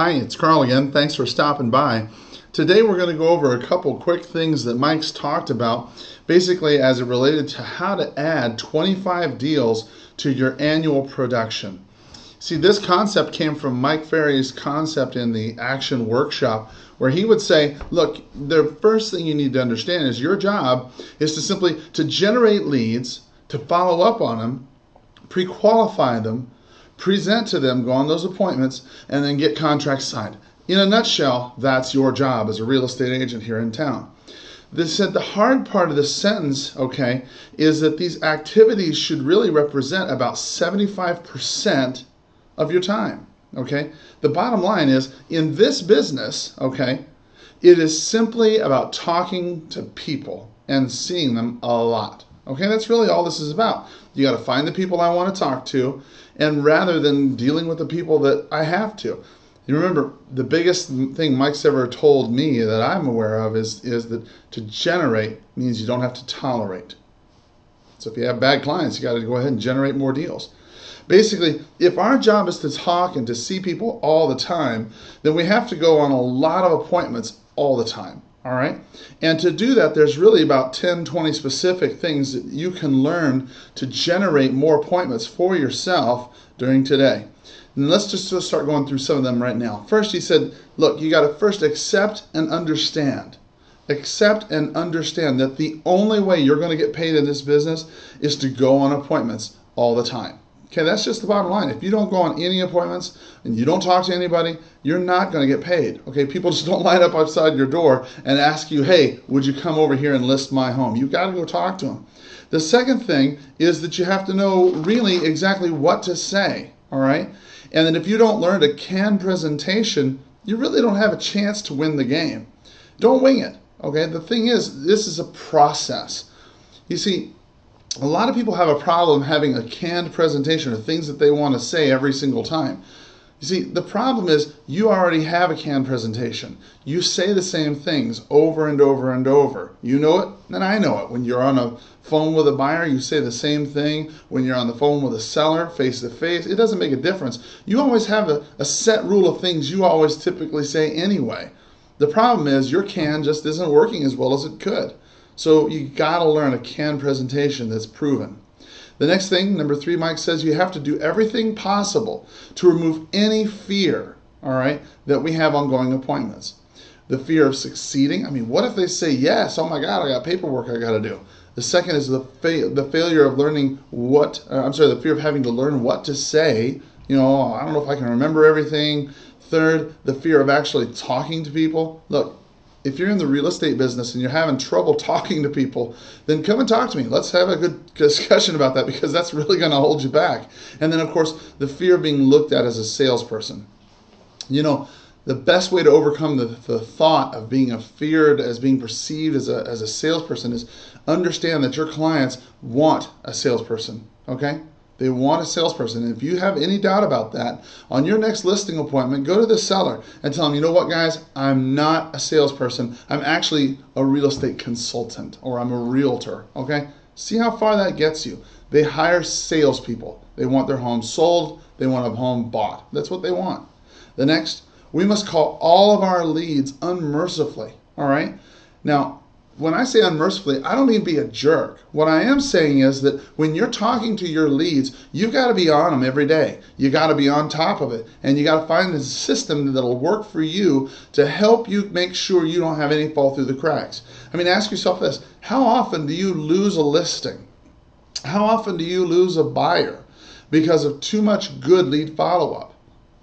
Hi, it's Karl again. Thanks for stopping by. Today we're going to go over a couple quick things that Mike's talked about, basically as it related to how to add 25 deals to your annual production. See, this concept came from Mike Ferry's concept in the action workshop, where he would say, look, the first thing you need to understand is your job is to simply to generate leads, to follow up on them, pre-qualify them, present to them, go on those appointments, and then get contracts signed. In a nutshell, that's your job as a real estate agent here in town. This said the hard part of the sentence, okay, is that these activities should really represent about 75% of your time, okay? The bottom line is, in this business, okay, it is simply about talking to people and seeing them a lot. Okay, that's really all this is about. You got to find the people I want to talk to, and rather than dealing with the people that I have to. You remember, the biggest thing Mike's ever told me that I'm aware of is that to generate means you don't have to tolerate. So if you have bad clients, you got to go ahead and generate more deals. Basically, if our job is to talk and to see people all the time, then we have to go on a lot of appointments all the time. All right. And to do that, there's really about 10, 20 specific things that you can learn to generate more appointments for yourself during today. And let's just start going through some of them right now. First, he said, look, you got to first accept and understand. Accept and understand that the only way you're going to get paid in this business is to go on appointments all the time. Okay, that's just the bottom line. If you don't go on any appointments and you don't talk to anybody, you're not going to get paid. Okay, people just don't line up outside your door and ask you, hey, would you come over here and list my home? You've got to go talk to them. The second thing is that you have to know really exactly what to say, all right? And then if you don't learn a canned presentation, you really don't have a chance to win the game. Don't wing it, okay? The thing is, this is a process. You see, a lot of people have a problem having a canned presentation or things that they want to say every single time. You see, the problem is you already have a canned presentation. You say the same things over and over and over. You know it, and I know it. When you're on a phone with a buyer, you say the same thing. When you're on the phone with a seller, face to face, it doesn't make a difference. You always have a set rule of things you always typically say anyway. The problem is your can just isn't working as well as it could. So you got to learn a canned presentation that's proven. The next thing, number 3, Mike says you have to do everything possible to remove any fear, all right, that we have on going appointments. The fear of succeeding. I mean, what if they say yes? Oh my God, I got paperwork I got to do. The second is the failure of learning the fear of having to learn what to say. You know, I don't know if I can remember everything. Third, the fear of actually talking to people. Look, if you're in the real estate business and you're having trouble talking to people, then come and talk to me. Let's have a good discussion about that, because that's really going to hold you back. And then, of course, the fear of being looked at as a salesperson. You know, the best way to overcome the thought of being feared as being perceived as a salesperson is understand that your clients want a salesperson, okay? They want a salesperson. And if you have any doubt about that, on your next listing appointment, go to the seller and tell them, you know what, guys, I'm not a salesperson. I'm actually a real estate consultant, or I'm a realtor, okay? See how far that gets you. They hire salespeople. They want their home sold. They want a home bought. That's what they want. The next, we must call all of our leads unmercifully, all right? Now, when I say unmercifully, I don't mean be a jerk. What I am saying is that when you're talking to your leads, you've got to be on them every day. You got to be on top of it. And you got to find a system that'll work for you to help you make sure you don't have any fall through the cracks. I mean, ask yourself this. How often do you lose a listing? How often do you lose a buyer because of too much good lead follow-up?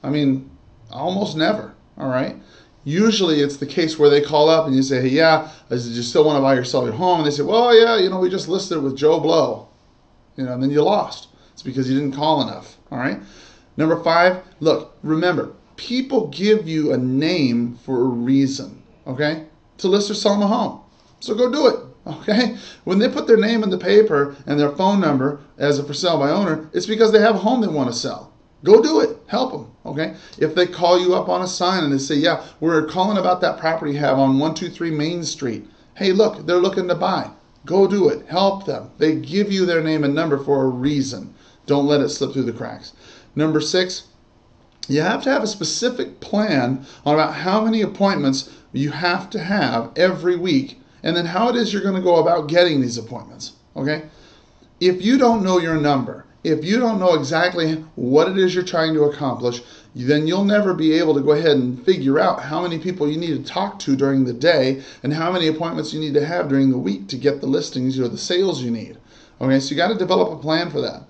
I mean, almost never, all right? Usually it's the case where they call up and you say, hey, yeah, did you still want to buy or sell your home? And they say, well, yeah, you know, we just listed it with Joe Blow. You know, and then you lost. It's because you didn't call enough, all right? Number 5, look, remember, people give you a name for a reason, okay? To list or sell them a home. So go do it, okay? When they put their name in the paper and their phone number as a for sale by owner, it's because they have a home they want to sell. Go do it. Help them, okay? If they call you up on a sign and they say, yeah, we're calling about that property you have on 123 Main Street. Hey, look, they're looking to buy. Go do it. Help them. They give you their name and number for a reason. Don't let it slip through the cracks. Number 6, You have to have a specific plan on about how many appointments you have to have every week, and then how it is you're going to go about getting these appointments. Okay? If you don't know your number, if you don't know exactly what it is you're trying to accomplish, then you'll never be able to go ahead and figure out how many people you need to talk to during the day and how many appointments you need to have during the week to get the listings or the sales you need. Okay, so you got to develop a plan for that.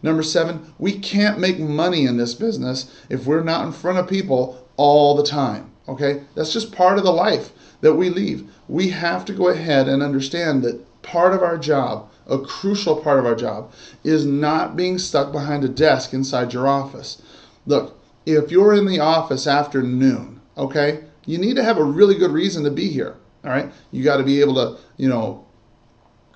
Number 7, we can't make money in this business if we're not in front of people all the time. Okay, that's just part of the life that we lead. We have to go ahead and understand that part of our job, a crucial part of our job, is not being stuck behind a desk inside your office. Look, if you're in the office after noon, okay, you need to have a really good reason to be here. All right, you got to be able to,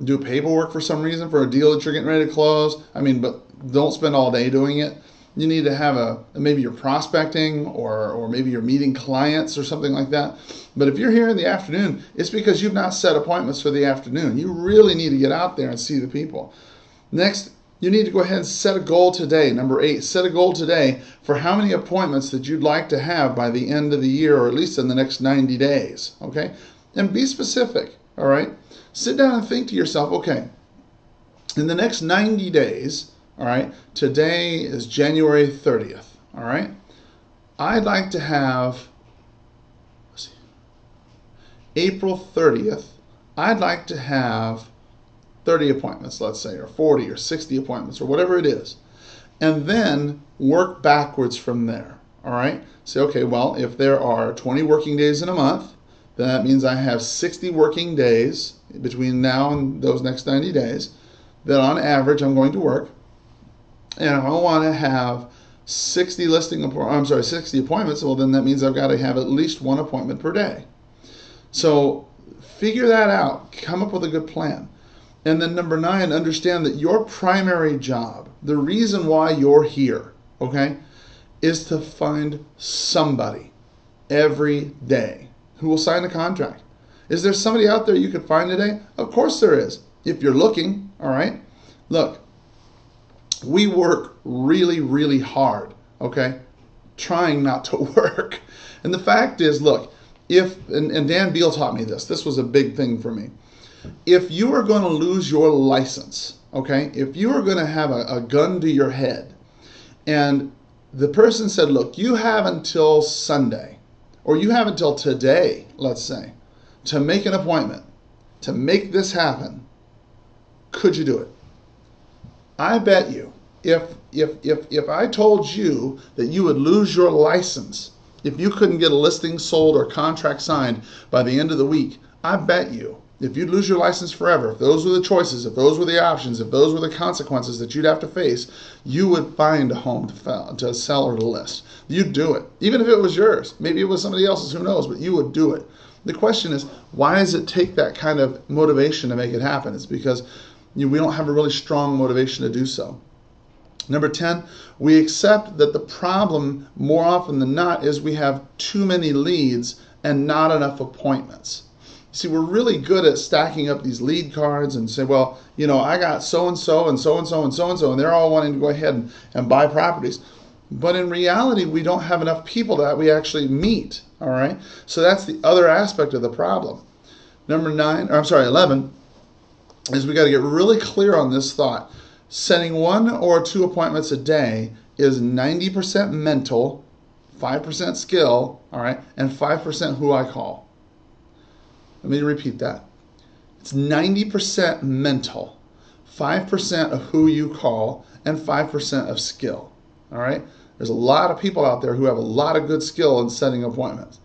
do paperwork for some reason for a deal that you're getting ready to close. But don't spend all day doing it. You need to have maybe you're prospecting or maybe you're meeting clients or something like that. But if you're here in the afternoon, it's because you've not set appointments for the afternoon. You really need to get out there and see the people. Next, you need to go ahead and set a goal today. Number 8, set a goal today for how many appointments that you'd like to have by the end of the year, or at least in the next 90 days. Okay? And be specific. All right? Sit down and think to yourself, okay, in the next 90 days, all right, today is January 30th, all right, I'd like to have, April 30th, I'd like to have 30 appointments, let's say, or 40 or 60 appointments, or whatever it is, and then work backwards from there, all right? Say, okay, well, if there are 20 working days in a month, then that means I have 60 working days between now and those next 90 days that on average I'm going to work. And if I want to have 60 appointments, well, then that means I've got to have at least one appointment per day. So figure that out. Come up with a good plan. And then number 9, understand that your primary job, the reason why you're here, okay, is to find somebody every day who will sign a contract. Is there somebody out there you could find today? Of course there is, if you're looking, all right? Look, we work really, really hard, okay, trying not to work. And the fact is, look, and Dan Beal taught me this. This was a big thing for me. If you are going to lose your license, okay, if you are going to have a gun to your head, and the person said, look, you have until Sunday, or you have until today, let's say, to make an appointment, to make this happen, could you do it? I bet you, if I told you that you would lose your license if you couldn't get a listing sold or contract signed by the end of the week, I bet you, if you'd lose your license forever, if those were the choices, if those were the options, if those were the consequences that you'd have to face, you would find a home to sell or to list. You'd do it. Even if it was yours. Maybe it was somebody else's, who knows, but you would do it. The question is, why does it take that kind of motivation to make it happen? It's because we don't have a really strong motivation to do so. Number 10, we accept that the problem more often than not is we have too many leads and not enough appointments. See, we're really good at stacking up these lead cards and say, well, I got so-and-so and so-and-so and so-and-so, and they're all wanting to go ahead and buy properties. But in reality, we don't have enough people that we actually meet, all right? So that's the other aspect of the problem. 11, is we got to get really clear on this thought. Setting 1 or 2 appointments a day is 90% mental, 5% skill, all right, and 5% who I call. Let me repeat that. It's 90% mental, 5% of who you call, and 5% of skill. All right? There's a lot of people out there who have a lot of good skill in setting appointments.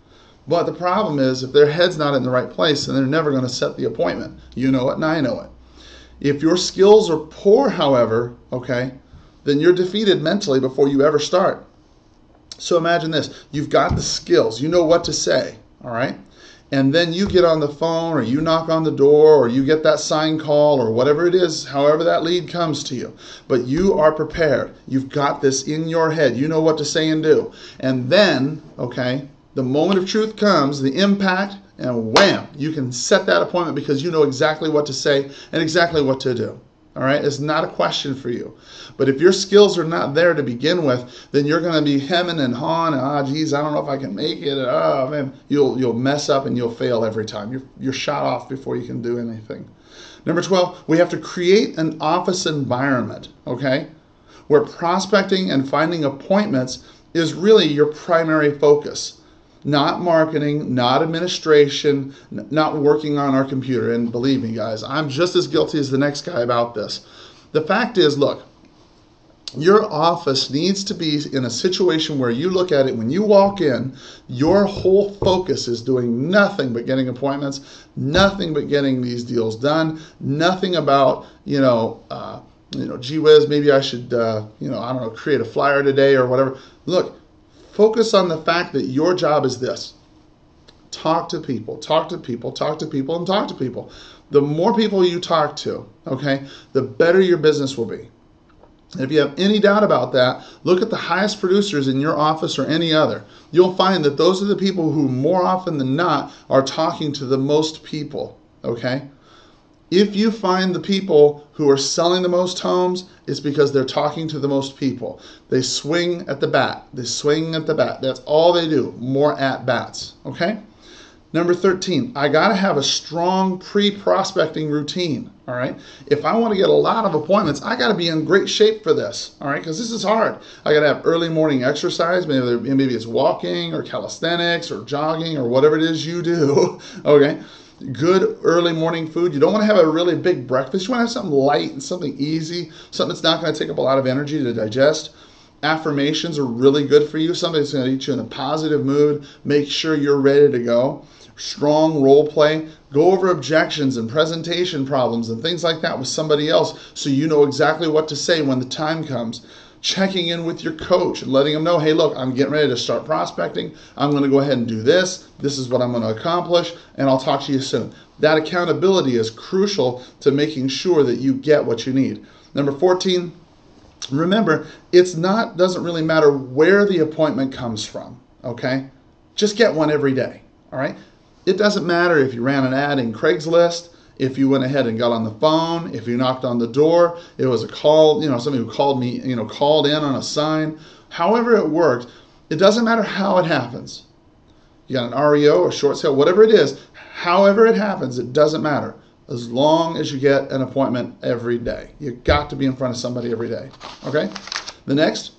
But the problem is, if their head's not in the right place, then they're never going to set the appointment. You know it and I know it. If your skills are poor, however, okay, then you're defeated mentally before you ever start. So imagine this. You've got the skills. You know what to say, all right? And then you get on the phone, or you knock on the door, or you get that sign call, or whatever it is, however that lead comes to you. But you are prepared. You've got this in your head. You know what to say and do. And then, okay, the moment of truth comes, the impact, and wham, you can set that appointment because you know exactly what to say and exactly what to do. All right, it's not a question for you. But if your skills are not there to begin with, then you're going to be hemming and hawing. Geez, I don't know if I can make it. Oh man, you'll mess up and you'll fail every time. You're shot off before you can do anything. Number 12, we have to create an office environment, okay, where prospecting and finding appointments is really your primary focus. Not marketing, not administration, not working on our computer. And believe me, guys, I'm just as guilty as the next guy about this. The fact is, look, your office needs to be in a situation where you look at it, when you walk in, your whole focus is doing nothing but getting appointments, nothing but getting these deals done, nothing about, gee whiz, maybe I should, I don't know, create a flyer today or whatever. Look, focus on the fact that your job is this. Talk to people, talk to people, talk to people, and talk to people. The more people you talk to, okay, the better your business will be. And if you have any doubt about that, look at the highest producers in your office or any other. You'll find that those are the people who more often than not are talking to the most people, okay? If you find the people who are selling the most homes, it's because they're talking to the most people. They swing at the bat. They swing at the bat. That's all they do, more at bats, okay? Number 13, I got to have a strong pre-prospecting routine, all right? If I want to get a lot of appointments, I got to be in great shape for this, all right? Because this is hard. I got to have early morning exercise. Maybe it's walking or calisthenics or jogging or whatever it is you do, okay? Good early morning food. You don't want to have a really big breakfast. You want to have something light and something easy, something that's not going to take up a lot of energy to digest. Affirmations are really good for you. Something that's going to get you in a positive mood. Make sure you're ready to go. Strong role play. Go over objections and presentation problems and things like that with somebody else so you know exactly what to say when the time comes. Checking in with your coach and letting them know, hey, look, I'm getting ready to start prospecting. I'm going to go ahead and do this. This is what I'm going to accomplish, and I'll talk to you soon. That accountability is crucial to making sure that you get what you need. Number 14, remember, doesn't really matter where the appointment comes from, okay? Just get one every day, all right? It doesn't matter if you ran an ad in Craigslist, if you went ahead and got on the phone, if you knocked on the door, it was a call, somebody who called me, called in on a sign. However it worked, it doesn't matter how it happens. You got an REO, a short sale, whatever it is, however it happens, it doesn't matter. As long as you get an appointment every day. You've got to be in front of somebody every day, okay? The next,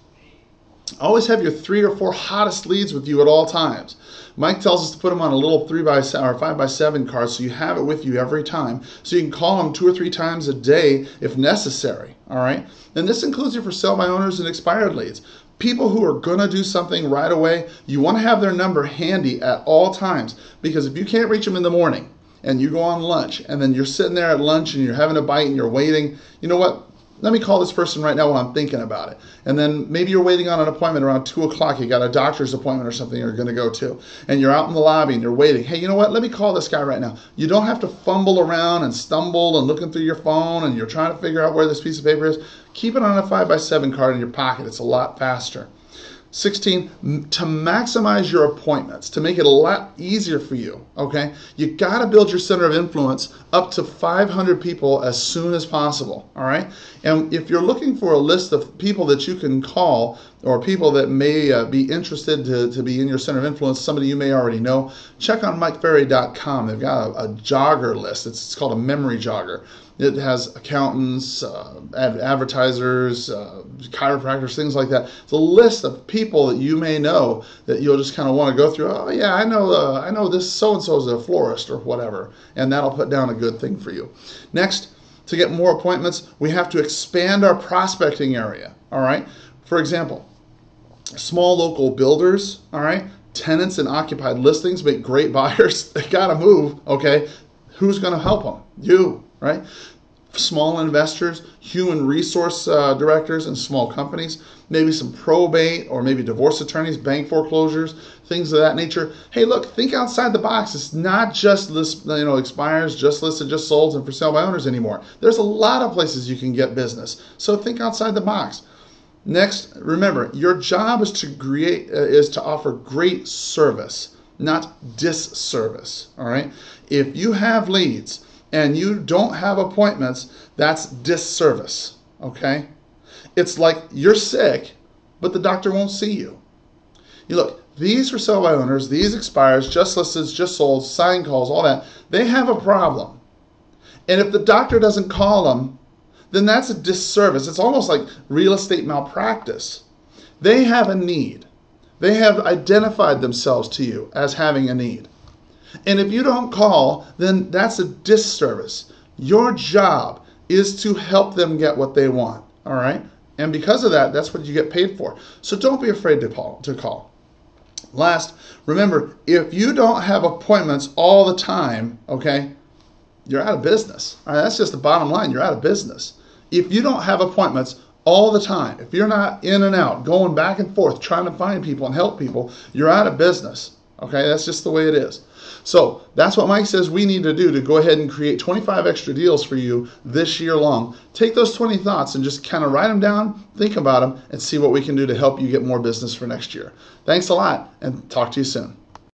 always have your 3 or 4 hottest leads with you at all times. Mike tells us to put them on a little 3x7 or 5x7 card so you have it with you every time. So you can call them 2 or 3 times a day if necessary, all right? And this includes you for sell by owners and expired leads. People who are going to do something right away, you want to have their number handy at all times, because if you can't reach them in the morning and you go on lunch and then you're sitting there at lunch and you're having a bite and you're waiting, you know what? Let me call this person right now while I'm thinking about it. And then maybe you're waiting on an appointment around 2 o'clock. You got a doctor's appointment or something you're going to go to. And you're out in the lobby and you're waiting. Hey, you know what? Let me call this guy right now. You don't have to fumble around and stumble and looking through your phone and you're trying to figure out where this piece of paper is. Keep it on a 5x7 card in your pocket. It's a lot faster. 16, to maximize your appointments, to make it a lot easier for you, okay? You got to build your center of influence up to 500 people as soon as possible, all right? And if you're looking for a list of people that you can call or people that may be interested to be in your center of influence, somebody you may already know, check on MikeFerry.com. They've got a jogger list. It's called a memory jogger. It has accountants, advertisers, chiropractors, things like that. It's a list of people that you may know that you'll just kind of want to go through. Oh yeah, I know this so-and-so is a florist or whatever, and that'll put down a good thing for you. Next, to get more appointments, we have to expand our prospecting area, all right? For example, small local builders, all right? Tenants and occupied listings make great buyers. They got to move, okay? Who's going to help them? You. Right? Small investors, human resource directors and small companies, maybe some probate or maybe divorce attorneys, bank foreclosures, things of that nature. Hey, look, think outside the box. It's not just expires, just listed, just sold, and for sale by owners anymore. There's a lot of places you can get business. So think outside the box. Next, remember, your job is to offer great service, not disservice. All right? If you have leads and you don't have appointments, that's disservice, okay? It's like you're sick, but the doctor won't see you. You look, these for sale by owners, these expires, just listed, just sold, sign calls, all that, they have a problem. And if the doctor doesn't call them, then that's a disservice. It's almost like real estate malpractice. They have a need. They have identified themselves to you as having a need. And if you don't call, then that's a disservice. Your job is to help them get what they want, all right? And because of that, that's what you get paid for. So don't be afraid to call. Last, remember, if you don't have appointments all the time, okay, you're out of business. All right, that's just the bottom line. You're out of business. If you don't have appointments all the time, if you're not in and out, going back and forth, trying to find people and help people, you're out of business. Okay, that's just the way it is. So that's what Mike says we need to do to go ahead and create 25 extra deals for you this year long. Take those 20 thoughts and just kind of write them down, think about them, and see what we can do to help you get more business for next year. Thanks a lot, and talk to you soon.